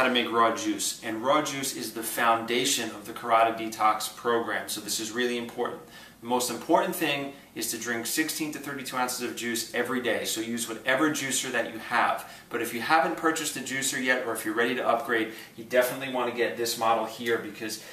how to make raw juice, and raw juice is the foundation of the Carotid Detox program, so this is really important. The most important thing is to drink 16 to 32 ounces of juice every day, so use whatever juicer that you have. But if you haven't purchased a juicer yet, or if you're ready to upgrade, you definitely want to get this model here, because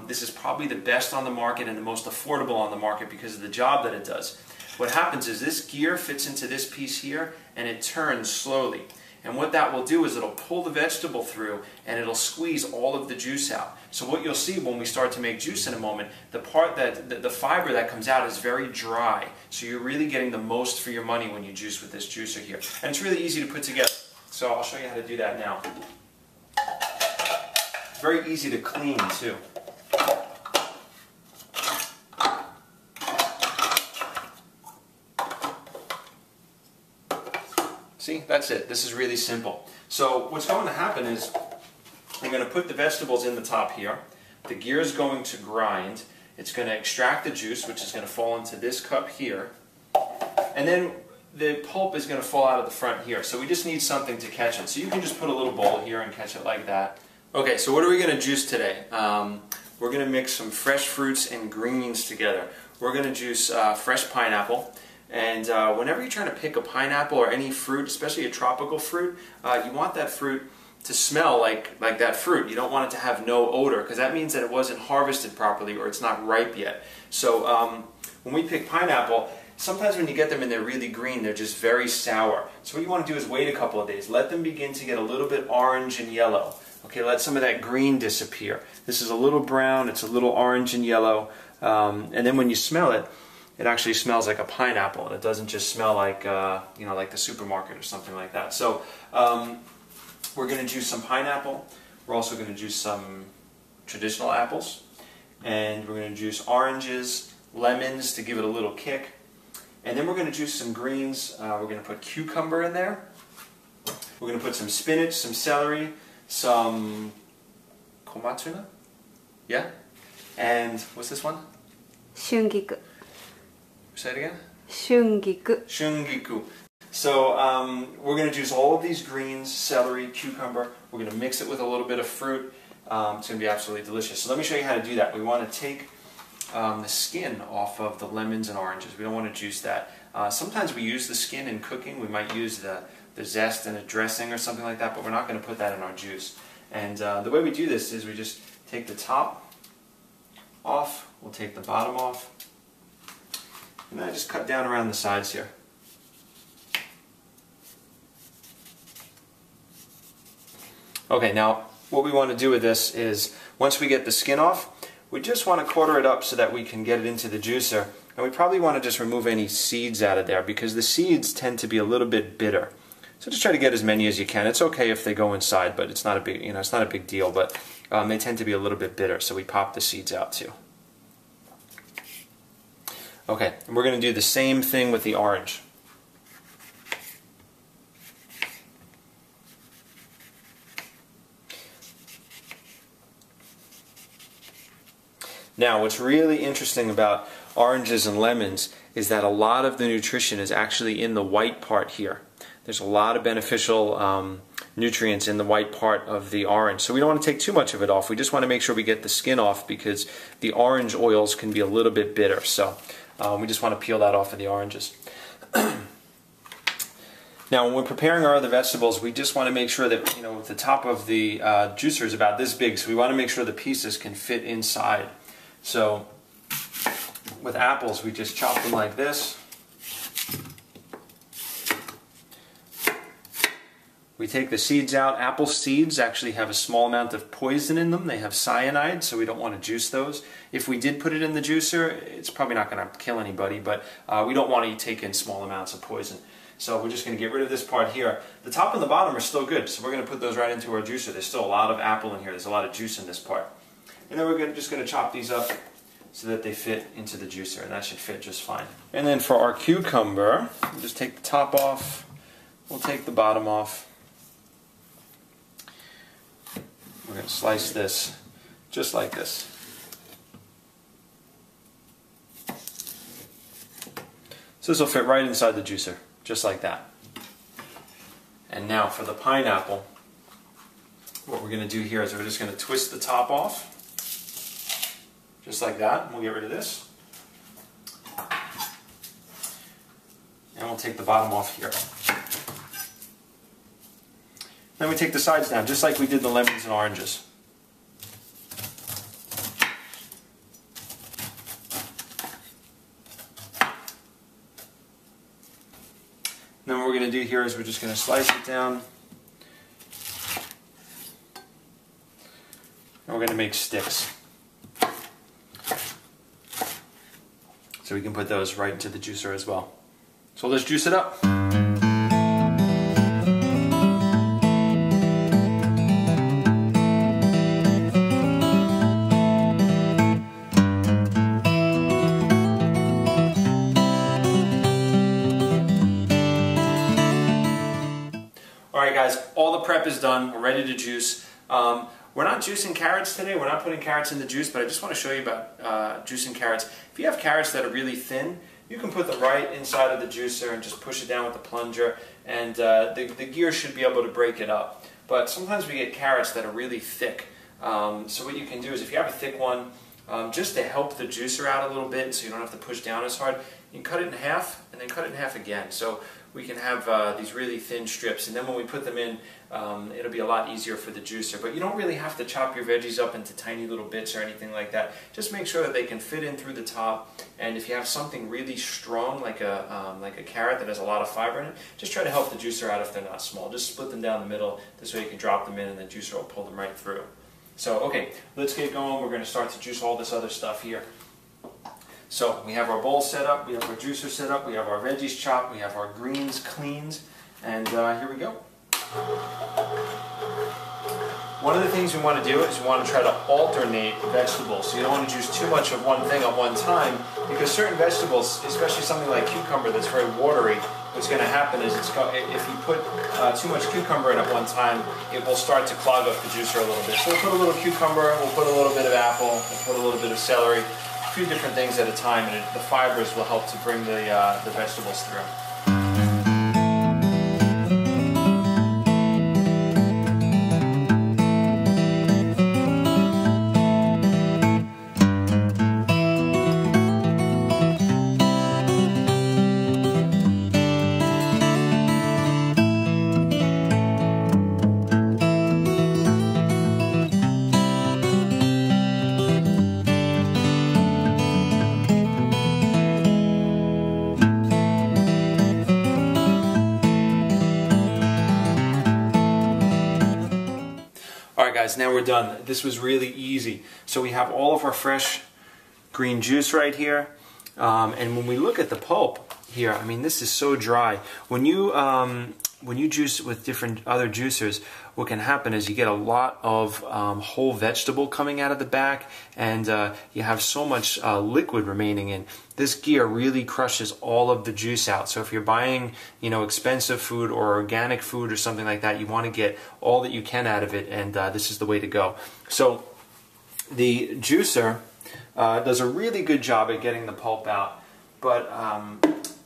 this is probably the best on the market and the most affordable on the market because of the job that it does. What happens is this gear fits into this piece here and it turns slowly. And what that will do is it'll pull the vegetable through and it'll squeeze all of the juice out. So what you'll see when we start to make juice in a moment, the part that the fiber that comes out is very dry. So you're really getting the most for your money when you juice with this juicer here. And it's really easy to put together. So I'll show you how to do that now. It's very easy to clean too. See, that's it. This is really simple. So what's going to happen is I'm going to put the vegetables in the top here. The gear is going to grind. It's going to extract the juice, which is going to fall into this cup here. And then the pulp is going to fall out of the front here. So we just need something to catch it. So you can just put a little bowl here and catch it like that. Okay, so what are we going to juice today? We're going to mix some fresh fruits and greens together. We're going to juice fresh pineapple. And whenever you're trying to pick a pineapple or any fruit, especially a tropical fruit, you want that fruit to smell like that fruit. You don't want it to have no odor, because that means that it wasn't harvested properly or it's not ripe yet. So when we pick pineapple, sometimes when you get them and they're really green, they're just very sour. So what you want to do is wait a couple of days. Let them begin to get a little bit orange and yellow. Okay, let some of that green disappear. This is a little brown, it's a little orange and yellow, and then when you smell it, it actually smells like a pineapple, and it doesn't just smell like, you know, like the supermarket or something like that. So we're going to juice some pineapple. We're also going to juice some traditional apples, and we're going to juice oranges, lemons to give it a little kick, and then we're going to juice some greens. We're going to put cucumber in there. We're going to put some spinach, some celery, some komatsuna, yeah, and what's this one? Shungiku. Say it again? Shungiku. Shungiku. So we're going to juice all of these greens, celery, cucumber. We're going to mix it with a little bit of fruit. It's going to be absolutely delicious. So let me show you how to do that. We want to take the skin off of the lemons and oranges. We don't want to juice that. Sometimes we use the skin in cooking. We might use the zest in a dressing or something like that, but we're not going to put that in our juice. And the way we do this is we just take the top off. We'll take the bottom off. And then I just cut down around the sides here. Okay, now what we want to do with this is, once we get the skin off, we just want to quarter it up so that we can get it into the juicer. And we probably want to just remove any seeds out of there, because the seeds tend to be a little bit bitter. So just try to get as many as you can. It's okay if they go inside, but it's not a big, you know, it's not a big deal. But they tend to be a little bit bitter, so we pop the seeds out too. Okay, and we're going to do the same thing with the orange. Now, what's really interesting about oranges and lemons is that a lot of the nutrition is actually in the white part here. There's a lot of beneficial nutrients in the white part of the orange. So we don't want to take too much of it off. We just want to make sure we get the skin off, because the orange oils can be a little bit bitter. So we just want to peel that off of the oranges. Now, when we're preparing our other vegetables, we just want to make sure that, you know, the top of the juicer is about this big, so we want to make sure the pieces can fit inside. So with apples, we just chop them like this. We take the seeds out. Apple seeds actually have a small amount of poison in them. They have cyanide, so we don't want to juice those. If we did put it in the juicer, it's probably not going to kill anybody, but we don't want to take in small amounts of poison. So we're just going to get rid of this part here. The top and the bottom are still good, so we're going to put those right into our juicer. There's still a lot of apple in here. There's a lot of juice in this part. And then we're just going to chop these up so that they fit into the juicer, and that should fit just fine. And then for our cucumber, we'll just take the top off. We'll take the bottom off. We're going to slice this just like this. So this will fit right inside the juicer, just like that. And now for the pineapple, what we're going to do here is we're just going to twist the top off, just like that, and we'll get rid of this. And we'll take the bottom off here. Then we take the sides down, just like we did the lemons and oranges. And then what we're going to do here is we're just going to slice it down. And we're going to make sticks. So we can put those right into the juicer as well. So let's juice it up. Alright guys, all the prep is done. We're ready to juice. We're not juicing carrots today. We're not putting carrots in the juice, but I just want to show you about juicing carrots. If you have carrots that are really thin, you can put them right inside of the juicer and just push it down with the plunger, and the gear should be able to break it up. But sometimes we get carrots that are really thick. So what you can do is, if you have a thick one, just to help the juicer out a little bit so you don't have to push down as hard, you can cut it in half and then cut it in half again. So we can have these really thin strips, and then when we put them in, it'll be a lot easier for the juicer. But you don't really have to chop your veggies up into tiny little bits or anything like that. Just make sure that they can fit in through the top, and if you have something really strong like a carrot that has a lot of fiber in it, just try to help the juicer out if they're not small. Just split them down the middle, this way you can drop them in and the juicer will pull them right through. So okay, let's get going. We're going to start to juice all this other stuff here. So we have our bowl set up, we have our juicer set up, we have our veggies chopped, we have our greens cleaned, and here we go. One of the things we want to do is we want to try to alternate vegetables. So you don't want to juice too much of one thing at one time, because certain vegetables, especially something like cucumber that's very watery, what's going to happen is if you put too much cucumber in at one time, it will start to clog up the juicer a little bit. So we'll put a little cucumber, we'll put a little bit of apple, we'll put a little bit of celery, a few different things at a time, and the fibers will help to bring the vegetables through. Alright guys, now we're done. This was really easy. So we have all of our fresh green juice right here. And when we look at the pulp here, I mean, this is so dry. When you juice with different other juicers, what can happen is you get a lot of whole vegetable coming out of the back, and you have so much liquid remaining in. This gear really crushes all of the juice out. So if you're buying, expensive food or organic food or something like that, you want to get all that you can out of it, and this is the way to go. So the juicer does a really good job at getting the pulp out, but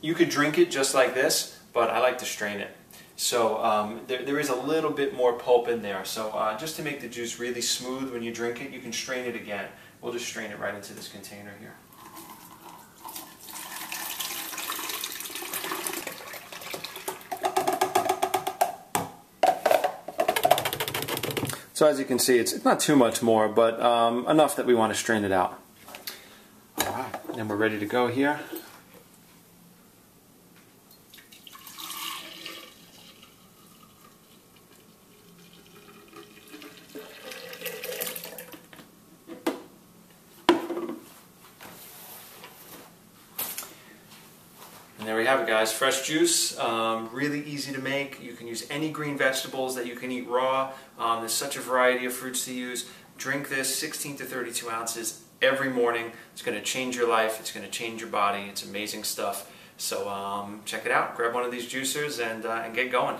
you could drink it just like this, but I like to strain it. So there is a little bit more pulp in there. So just to make the juice really smooth when you drink it, you can strain it again. We'll just strain it right into this container here. So as you can see, it's not too much more, but enough that we want to strain it out. Alright, and we're ready to go here. And there we have it, guys. Fresh juice, really easy to make. You can use any green vegetables that you can eat raw. There's such a variety of fruits to use. Drink this 16 to 32 ounces every morning. It's going to change your life. It's going to change your body. It's amazing stuff. So check it out. Grab one of these juicers and get going.